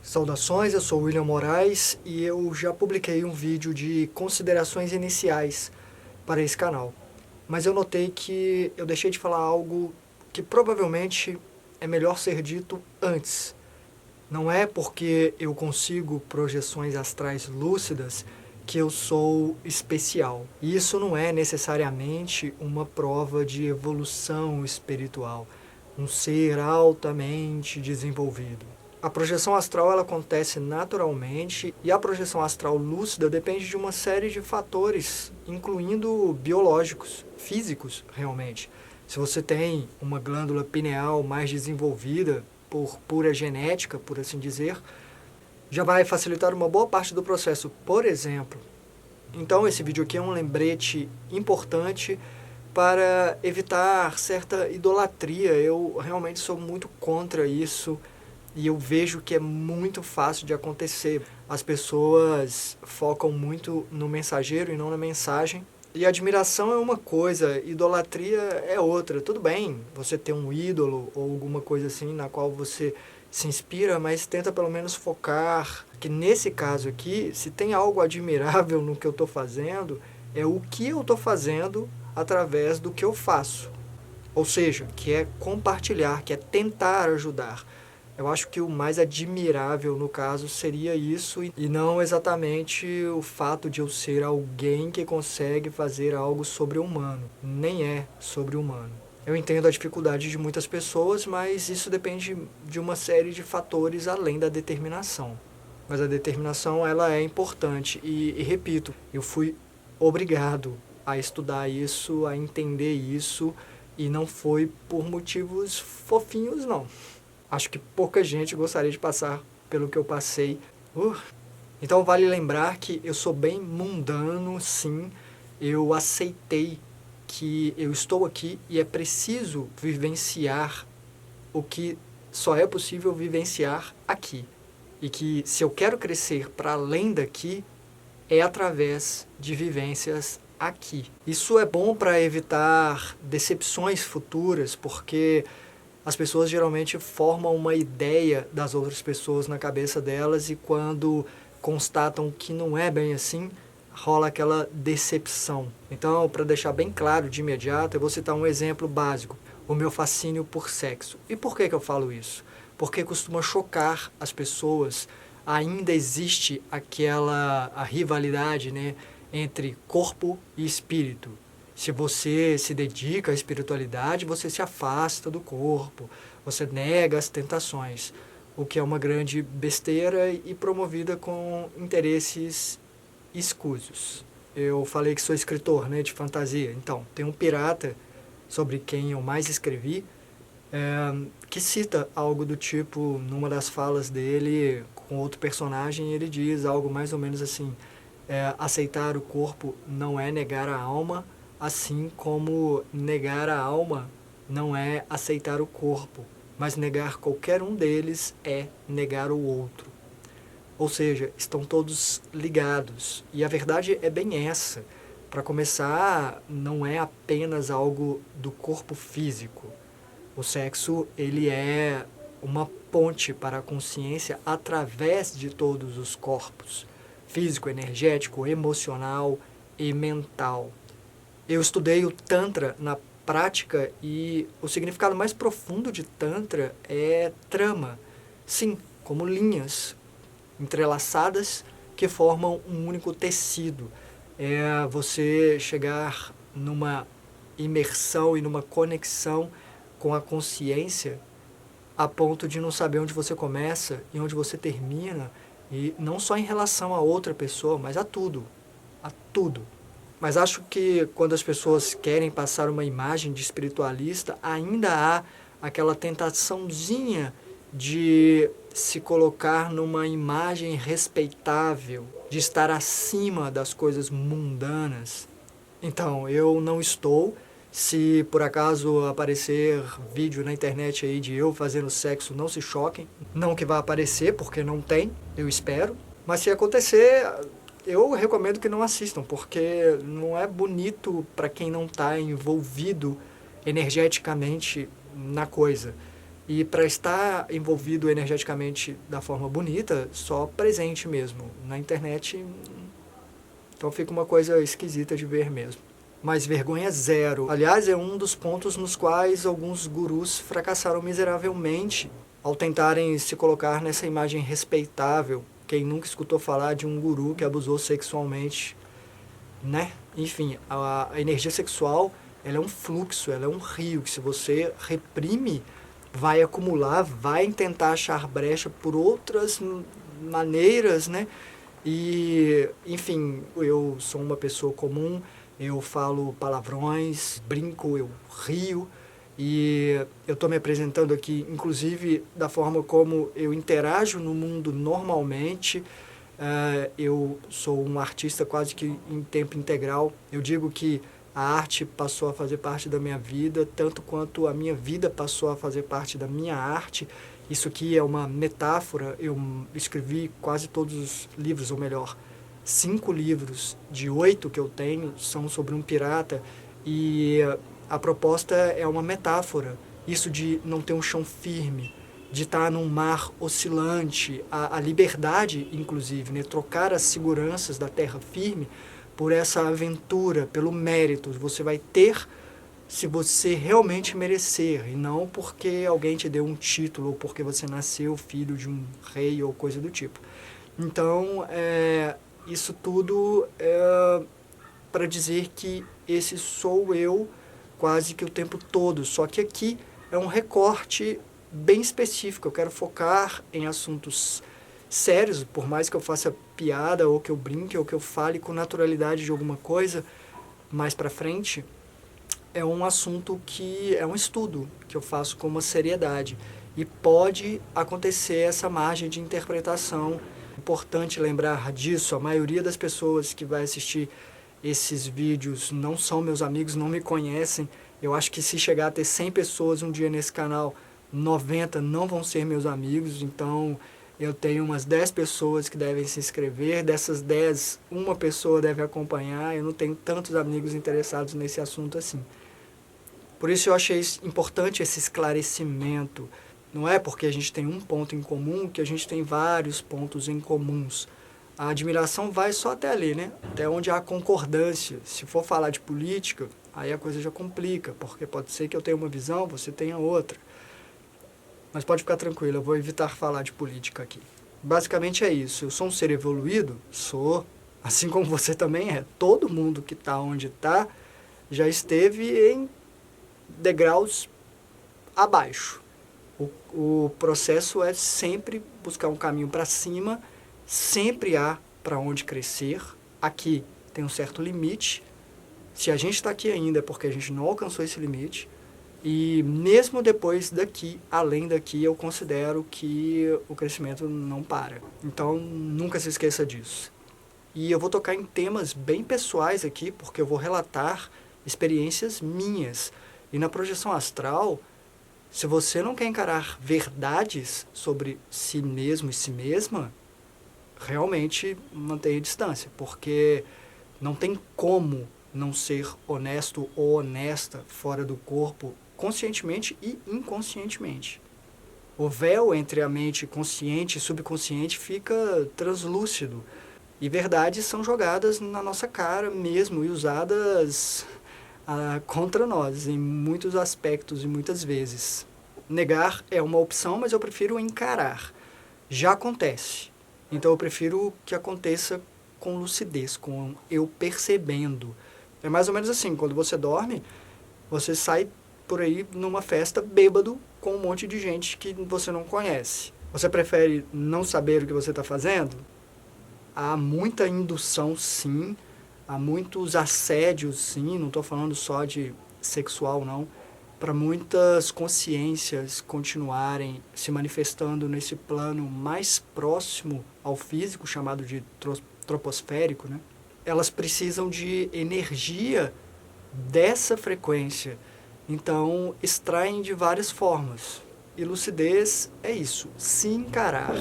Saudações, eu sou William Moraes e eu já publiquei um vídeo de considerações iniciais para esse canal. Mas eu notei que eu deixei de falar algo que provavelmente é melhor ser dito antes. Não é porque eu consigo projeções astrais lúcidas que eu sou especial. E isso não é necessariamente uma prova de evolução espiritual, um ser altamente desenvolvido. A projeção astral ela acontece naturalmente e a projeção astral lúcida depende de uma série de fatores, incluindo biológicos, físicos realmente. Se você tem uma glândula pineal mais desenvolvida por pura genética, por assim dizer, já vai facilitar uma boa parte do processo. Por exemplo, então esse vídeo aqui é um lembrete importante para evitar certa idolatria. Eu realmente sou muito contra isso. E eu vejo que é muito fácil de acontecer. As pessoas focam muito no mensageiro e não na mensagem. E admiração é uma coisa, idolatria é outra. Tudo bem você ter um ídolo ou alguma coisa assim na qual você se inspira, mas tenta pelo menos focar que nesse caso aqui, se tem algo admirável no que eu estou fazendo, é o que eu estou fazendo através do que eu faço. Ou seja, que é compartilhar, que é tentar ajudar. Eu acho que o mais admirável no caso seria isso e não exatamente o fato de eu ser alguém que consegue fazer algo sobre-humano. Nem é sobre-humano. Eu entendo a dificuldade de muitas pessoas, mas isso depende de uma série de fatores além da determinação. Mas a determinação ela é importante e repito, eu fui obrigado a estudar isso, a entender isso e não foi por motivos fofinhos não. Acho que pouca gente gostaria de passar pelo que eu passei. Então vale lembrar que eu sou bem mundano, sim. Eu aceitei que eu estou aqui e é preciso vivenciar o que só é possível vivenciar aqui. E que se eu quero crescer para além daqui, é através de vivências aqui. Isso é bom para evitar decepções futuras, porque as pessoas geralmente formam uma ideia das outras pessoas na cabeça delas e quando constatam que não é bem assim, rola aquela decepção. Então, para deixar bem claro de imediato, eu vou citar um exemplo básico, o meu fascínio por sexo. E por que eu falo isso? Porque costuma chocar as pessoas, ainda existe a rivalidade, né, entre corpo e espírito. Se você se dedica à espiritualidade, você se afasta do corpo, você nega as tentações, o que é uma grande besteira e promovida com interesses escusos. Eu falei que sou escritor, né, de fantasia, então tem um pirata sobre quem eu mais escrevi, que cita algo do tipo, numa das falas dele, com outro personagem, ele diz algo mais ou menos assim, aceitar o corpo não é negar a alma, assim como negar a alma não é aceitar o corpo, mas negar qualquer um deles é negar o outro. Ou seja, estão todos ligados. E a verdade é bem essa. Para começar, não é apenas algo do corpo físico. O sexo, ele é uma ponte para a consciência através de todos os corpos. Físico, energético, emocional e mental. Eu estudei o Tantra na prática e o significado mais profundo de Tantra é trama. Sim, como linhas entrelaçadas que formam um único tecido. É você chegar numa imersão e numa conexão com a consciência a ponto de não saber onde você começa e onde você termina, e não só em relação a outra pessoa, mas a tudo. A tudo. Mas acho que quando as pessoas querem passar uma imagem de espiritualista, ainda há aquela tentaçãozinha de se colocar numa imagem respeitável, de estar acima das coisas mundanas. Então, eu não estou. Se por acaso aparecer vídeo na internet aí de eu fazendo sexo, não se choquem. Não que vá aparecer, porque não tem, eu espero. Mas se acontecer, eu recomendo que não assistam, porque não é bonito para quem não está envolvido energeticamente na coisa. E para estar envolvido energeticamente da forma bonita, só presente mesmo. Na internet, então fica uma coisa esquisita de ver mesmo. Mas vergonha zero. Aliás, é um dos pontos nos quais alguns gurus fracassaram miseravelmente ao tentarem se colocar nessa imagem respeitável. Quem nunca escutou falar de um guru que abusou sexualmente, né? Enfim, a energia sexual, ela é um fluxo, ela é um rio que se você reprime, vai acumular, vai tentar achar brecha por outras maneiras, né? E, enfim, eu sou uma pessoa comum, eu falo palavrões, brinco, eu rio, e eu estou me apresentando aqui, inclusive, da forma como eu interajo no mundo normalmente. Eu sou um artista quase que em tempo integral. Eu digo que a arte passou a fazer parte da minha vida, tanto quanto a minha vida passou a fazer parte da minha arte. Isso aqui é uma metáfora. Eu escrevi quase todos os livros, ou melhor, 5 livros de 8 que eu tenho são sobre um pirata, e a proposta é uma metáfora. Isso de não ter um chão firme, de estar num mar oscilante, a liberdade, inclusive, né? Trocar as seguranças da terra firme por essa aventura, pelo mérito. Você vai ter se você realmente merecer, e não porque alguém te deu um título ou porque você nasceu filho de um rei ou coisa do tipo. Então, isso tudo é para dizer que esse sou eu quase que o tempo todo, só que aqui é um recorte bem específico. Eu quero focar em assuntos sérios, por mais que eu faça piada, ou que eu brinque, ou que eu fale com naturalidade de alguma coisa mais para frente. É um assunto que é um estudo que eu faço com uma seriedade, e pode acontecer essa margem de interpretação. Importante lembrar disso. A maioria das pessoas que vai assistir esses vídeos não são meus amigos, não me conhecem. Eu acho que se chegar a ter 100 pessoas um dia nesse canal, 90 não vão ser meus amigos. Então eu tenho umas 10 pessoas que devem se inscrever. Dessas 10, uma pessoa deve acompanhar. Eu não tenho tantos amigos interessados nesse assunto assim. Por isso eu achei importante esse esclarecimento. Não é porque a gente tem um ponto em comum que a gente tem vários pontos em comuns. A admiração vai só até ali, né? Até onde há concordância. Se for falar de política, aí a coisa já complica, porque pode ser que eu tenha uma visão, você tenha outra. Mas pode ficar tranquilo, eu vou evitar falar de política aqui. Basicamente é isso. Eu sou um ser evoluído? Sou. Assim como você também é. Todo mundo que está onde está já esteve em degraus abaixo. O processo é sempre buscar um caminho para cima, sempre há para onde crescer. Aqui tem um certo limite. Se a gente está aqui ainda é porque a gente não alcançou esse limite. E mesmo depois daqui, além daqui, eu considero que o crescimento não para. Então, nunca se esqueça disso. E eu vou tocar em temas bem pessoais aqui, porque eu vou relatar experiências minhas. E na projeção astral, se você não quer encarar verdades sobre si mesmo e si mesma, realmente mantenha distância, porque não tem como não ser honesto ou honesta fora do corpo, conscientemente e inconscientemente. O véu entre a mente consciente e subconsciente fica translúcido, e verdades são jogadas na nossa cara mesmo e usadas contra nós em muitos aspectos e muitas vezes. Negar é uma opção, mas eu prefiro encarar. Já acontece. Então eu prefiro que aconteça com lucidez, com eu percebendo. É mais ou menos assim, quando você dorme, você sai por aí numa festa bêbado com um monte de gente que você não conhece. Você prefere não saber o que você está fazendo? Há muita indução, sim. Há muitos assédios, sim. Não estou falando só de sexual, não. Para muitas consciências continuarem se manifestando nesse plano mais próximo ao físico, chamado de troposférico, né? Elas precisam de energia dessa frequência. Então, extraem de várias formas. E lucidez é isso, se encarar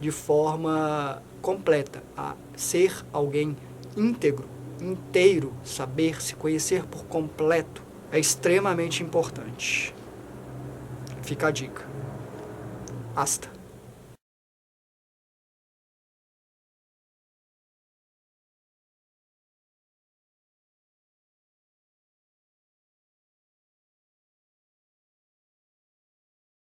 de forma completa, a ser alguém íntegro, inteiro, saber se conhecer por completo, é extremamente importante. Fica a dica. Hasta.